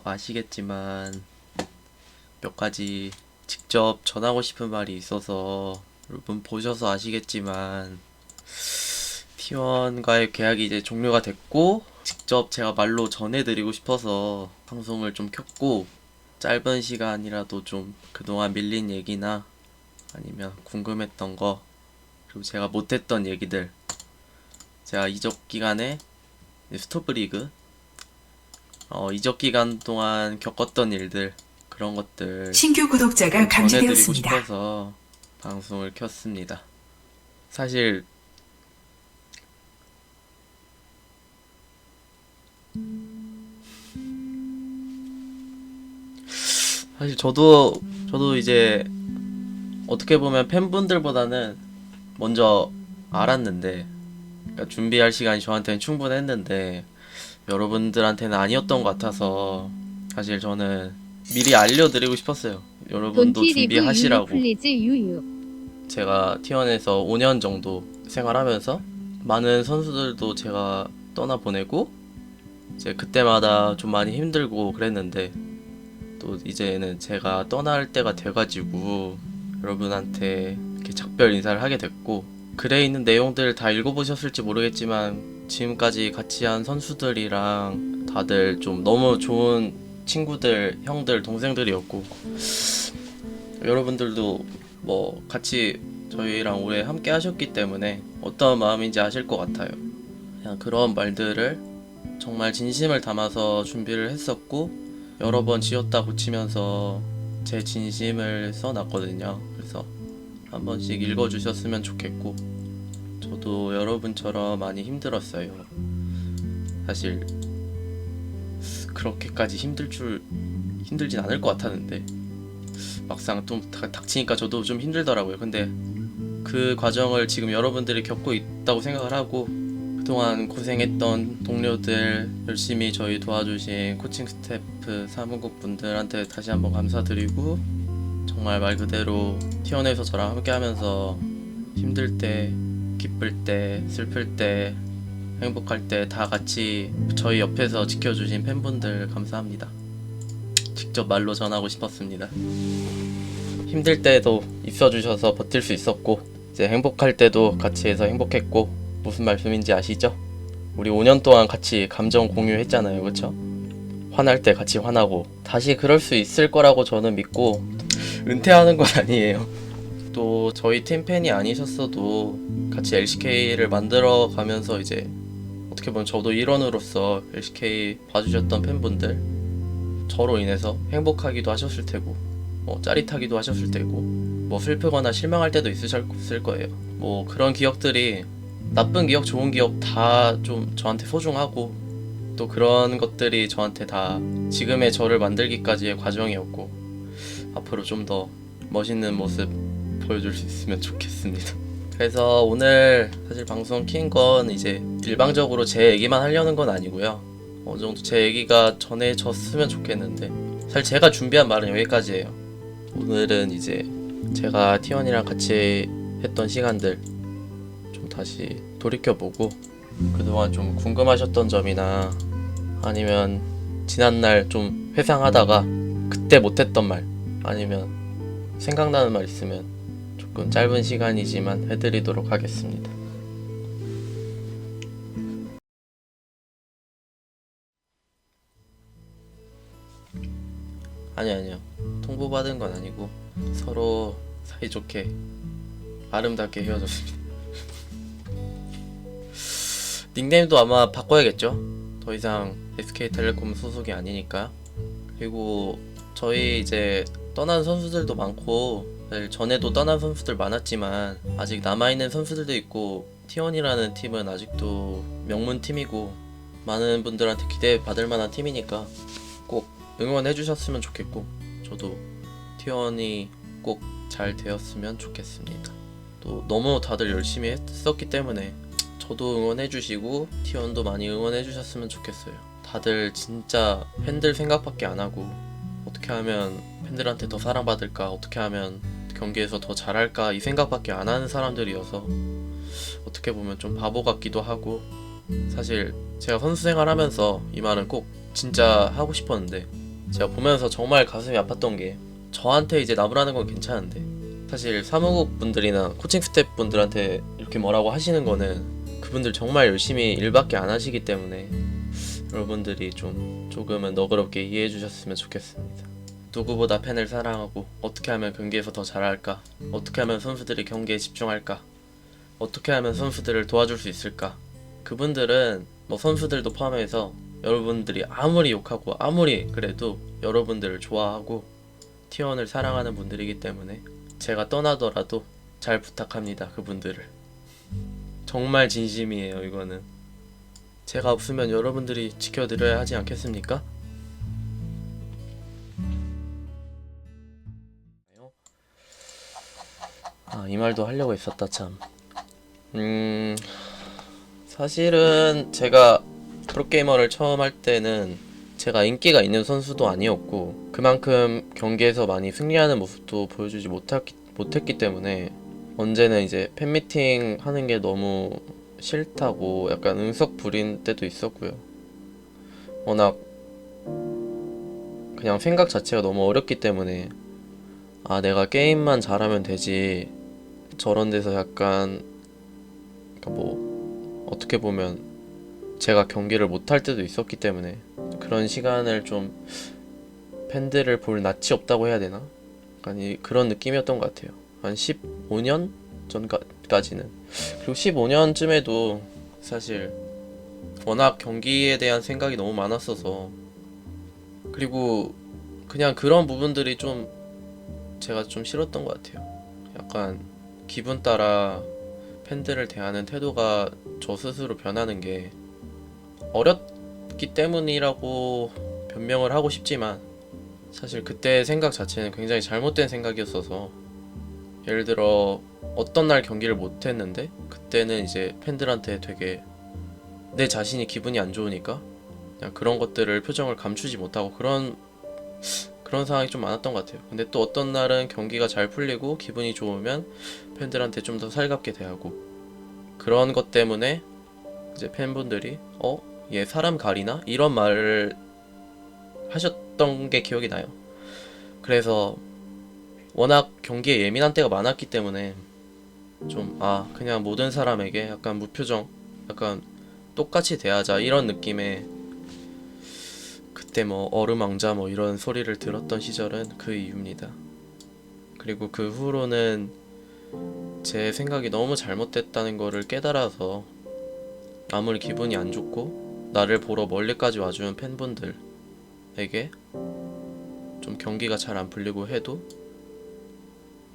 아시겠지만 몇 가지 직접 전하고 싶은 말이 있어서 여러분 보셔서 아시겠지만 T1과의 계약이 이제 종료가 됐고 직접 제가 말로 전해드리고 싶어서 방송을 좀 켰고 짧은 시간이라도 좀 그동안 밀린 얘기나 아니면 궁금했던 거 그리고 제가 못했던 얘기들 제가 이적 기간에 스토브리그 이적 기간 동안 겪었던 일들 그런 것들 신규 구독자가 전해드리고 감지되었습니다. 싶어서 방송을 켰습니다. 사실 저도 이제 어떻게 보면 팬분들보다는 먼저 알았는데 그러니까 준비할 시간이 저한테는 충분했는데 여러분들한테는 아니었던 것 같아서 사실 저는 미리 알려드리고 싶었어요. 여러분도 돈티 리브 유유 준비하시라고. 플리즈 유유. 제가 T1에서 5년 정도 생활하면서 많은 선수들도 제가 떠나보내고 이제 그때마다 좀 많이 힘들고 그랬는데 또 이제는 제가 떠날 때가 돼가지고 여러분한테 이렇게 작별 인사를 하게 됐고 글에 있는 내용들 다 읽어보셨을지 모르겠지만 지금까지 같이 한 선수들이랑 다들 좀 너무 좋은 친구들, 형들, 동생들이었고 여러분들도 뭐 같이 저희랑 오래 함께 하셨기 때문에 어떤 마음인지 아실 것 같아요. 그냥 그런 말들을 정말 진심을 담아서 준비를 했었고 여러 번 지었다 고치면서 제 진심을 써놨거든요. 그래서 한 번씩 읽어주셨으면 좋겠고 저도 여러분처럼 많이 힘들었어요. 사실 그렇게까지 힘들진 않을 것 같았는데 막상 좀 닥치니까 저도 좀 힘들더라고요. 근데 그 과정을 지금 여러분들이 겪고 있다고 생각을 하고 그동안 고생했던 동료들 열심히 저희 도와주신 코칭 스태프 사무국 분들한테 다시 한번 감사드리고 정말 말 그대로 T1에서 저랑 함께 하면서 힘들 때 기쁠 때 슬플 때 행복할 때 다 같이 저희 옆에서 지켜주신 팬분들 감사합니다. 직접 말로 전하고 싶었습니다. 힘들 때도 있어주셔서 버틸 수 있었고 이제 행복할 때도 같이 해서 행복했고 무슨 말씀인지 아시죠? 우리 5년 동안 같이 감정 공유했잖아요, 그쵸? 화날 때 같이 화나고 다시 그럴 수 있을 거라고 저는 믿고 은퇴하는 건 아니에요. 또 저희 팀 팬이 아니셨어도 같이 LCK를 만들어 가면서 이제 어떻게 보면 저도 일원으로서 LCK 봐주셨던 팬분들 저로 인해서 행복하기도 하셨을 테고 짜릿하기도 하셨을 테고 뭐 슬프거나 실망할 때도 있으셨을 거예요. 뭐 그런 기억들이 나쁜 기억, 좋은 기억 다 좀 저한테 소중하고 또 그런 것들이 저한테 다 지금의 저를 만들기까지의 과정이었고 앞으로 좀 더 멋있는 모습 보여줄 수 있으면 좋겠습니다. 그래서 오늘 사실 방송 킨 건 이제 일방적으로 제 얘기만 하려는 건 아니고요. 어느 정도 제 얘기가 전해졌으면 좋겠는데 사실 제가 준비한 말은 여기까지예요. 오늘은 이제 제가 T1이랑 같이 했던 시간들 좀 다시 돌이켜보고 그동안 좀 궁금하셨던 점이나 아니면 지난날 좀 회상하다가 그때 못했던 말 아니면 생각나는 말 있으면 조금 짧은 시간이지만 해드리도록 하겠습니다. 아니요. 통보받은 건 아니고 서로 사이좋게 아름답게 헤어졌습니다. 닉네임도 아마 바꿔야겠죠? 더 이상 SK텔레콤 소속이 아니니까. 그리고 저희 이제 떠난 선수들도 많고 사실 전에도 떠난 선수들 많았지만 아직 남아있는 선수들도 있고 T1이라는 팀은 아직도 명문팀이고 많은 분들한테 기대받을 만한 팀이니까 꼭 응원해 주셨으면 좋겠고 저도 T1이 꼭 잘 되었으면 좋겠습니다. 또 너무 다들 열심히 했었기 때문에 저도 응원해 주시고 T1도 많이 응원해 주셨으면 좋겠어요. 다들 진짜 팬들 생각밖에 안 하고 어떻게 하면 팬들한테 더 사랑받을까 어떻게 하면 경기에서 더 잘할까 이 생각밖에 안 하는 사람들이어서 어떻게 보면 좀 바보 같기도 하고 사실 제가 선수 생활하면서 이 말은 꼭 진짜 하고 싶었는데 제가 보면서 정말 가슴이 아팠던 게, 저한테 이제 나무라는 건 괜찮은데 사실 사무국 분들이나 코칭 스태프 분들한테 이렇게 뭐라고 하시는 거는 그분들 정말 열심히 일밖에 안 하시기 때문에 여러분들이 조금은 너그럽게 이해해 주셨으면 좋겠습니다. 누구보다 팬을 사랑하고 어떻게 하면 경기에서 더 잘할까, 어떻게 하면 선수들이 경기에 집중할까, 어떻게 하면 선수들을 도와줄 수 있을까. 그분들은 뭐 선수들도 포함해서 여러분들이 아무리 욕하고 아무리 그래도 여러분들을 좋아하고 T1을 사랑하는 분들이기 때문에 제가 떠나더라도 잘 부탁합니다. 그분들을 정말 진심이에요. 이거는 제가 없으면 여러분들이 지켜드려야 하지 않겠습니까? 이 말도 하려고 했었다 참. 사실은 제가 프로게이머를 처음 할 때는 제가 인기가 있는 선수도 아니었고 그만큼 경기에서 많이 승리하는 모습도 보여주지 못했기 때문에 언제는 이제 팬미팅 하는 게 너무 싫다고 약간 응석 부린 때도 있었고요. 워낙 그냥 생각 자체가 너무 어렵기 때문에 내가 게임만 잘하면 되지, 저런 데서 약간 뭐 어떻게 보면 제가 경기를 못할 때도 있었기 때문에 그런 시간을 좀 팬들을 볼 낯이 없다고 해야 되나? 약간 그런 느낌이었던 것 같아요. 한 15년 전까지는. 그리고 15년쯤에도 사실 워낙 경기에 대한 생각이 너무 많았어서, 그리고 그냥 그런 부분들이 좀 제가 좀 싫었던 것 같아요. 약간 기분 따라 팬들을 대하는 태도가 저 스스로 변하는 게 어렸기 때문이라고 변명을 하고 싶지만 사실 그때 생각 자체는 굉장히 잘못된 생각이었어서, 예를 들어 어떤 날 경기를 못했는데 그때는 이제 팬들한테 되게 내 자신이 기분이 안 좋으니까 그냥 그런 것들을 표정을 감추지 못하고 그런 상황이 좀 많았던 것 같아요. 근데 또 어떤 날은 경기가 잘 풀리고 기분이 좋으면 팬들한테 좀 더 살갑게 대하고, 그런 것 때문에 이제 팬분들이 얘 사람 가리나? 이런 말을 하셨던 게 기억이 나요. 그래서 워낙 경기에 예민한 때가 많았기 때문에 좀 그냥 모든 사람에게 약간 무표정, 약간 똑같이 대하자 이런 느낌의, 그때 뭐 얼음왕자 뭐 이런 소리를 들었던 시절은 그 이유입니다. 그리고 그 후로는 제 생각이 너무 잘못됐다는 거를 깨달아서 아무리 기분이 안 좋고 나를 보러 멀리까지 와주는 팬분들에게 좀 경기가 잘 안 풀리고 해도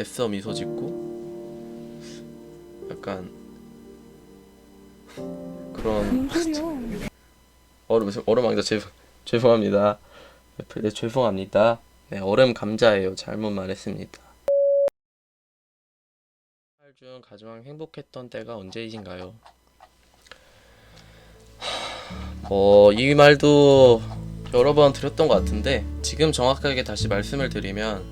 애써 미소 짓고 약간 그런 얼음왕자 죄송합니다. 네, 죄송합니다. 네, 얼음 감자예요. 잘못 말했습니다. 중 가장 행복했던 때가 언제이신가요? 이 말도 여러 번 드렸던 것 같은데 지금 정확하게 다시 말씀을 드리면,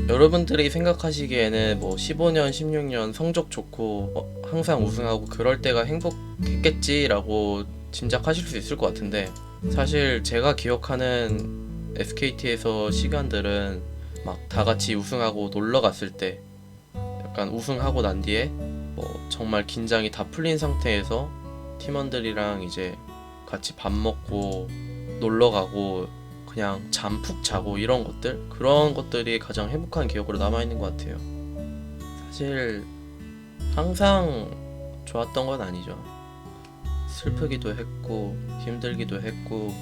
여러분들이 생각하시기에는 뭐 15년, 16년 성적 좋고 항상 우승하고 그럴 때가 행복했겠지라고 짐작하실 수 있을 것 같은데, 사실 제가 기억하는 SKT에서 시간들은 막 다 같이 우승하고 놀러 갔을 때, 약간 우승하고 난 뒤에 뭐 정말 긴장이 다 풀린 상태에서 팀원들이랑 이제 같이 밥 먹고 놀러 가고 그냥 잠 푹 자고 이런 것들, 그런 것들이 가장 행복한 기억으로 남아있는 것 같아요. 사실 항상 좋았던 건 아니죠. 슬프기도 했고 힘들기도 했고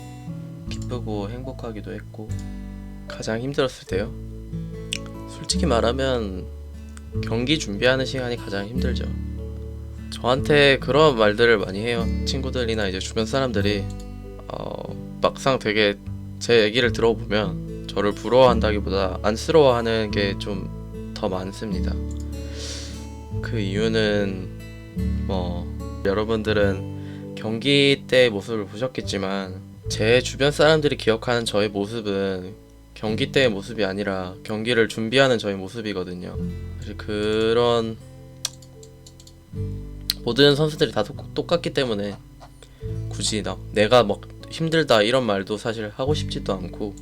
기쁘고 행복하기도 했고, 가장 힘들었을 때요? 솔직히 말하면 경기 준비하는 시간이 가장 힘들죠. 저한테 그런 말들을 많이 해요. 친구들이나 이제 주변 사람들이 막상 되게 제 얘기를 들어보면 저를 부러워한다기보다 안쓰러워하는 게 좀 더 많습니다. 그 이유는 여러분들은 경기 때의 모습을 보셨겠지만 제 주변 사람들이 기억하는 저의 모습은 경기 때의 모습이 아니라 경기를 준비하는 저의 모습이거든요. 사실 그런 모든 선수들이 다 똑같기 때문에 굳이 내가 막 힘들다 이런 말도 사실 하고 싶지도 않고,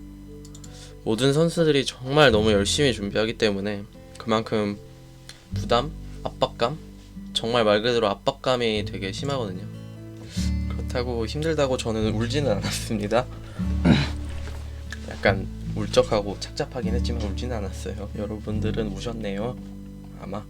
모든 선수들이 정말 너무 열심히 준비하기 때문에 그만큼 부담, 압박감, 정말 말 그대로 압박감이 되게 심하거든요. 그렇다고 힘들다고 저는 울지는 않았습니다. 약간 울적하고 착잡하긴 했지만 울지는 않았어요. 여러분들은 우셨네요. 아마.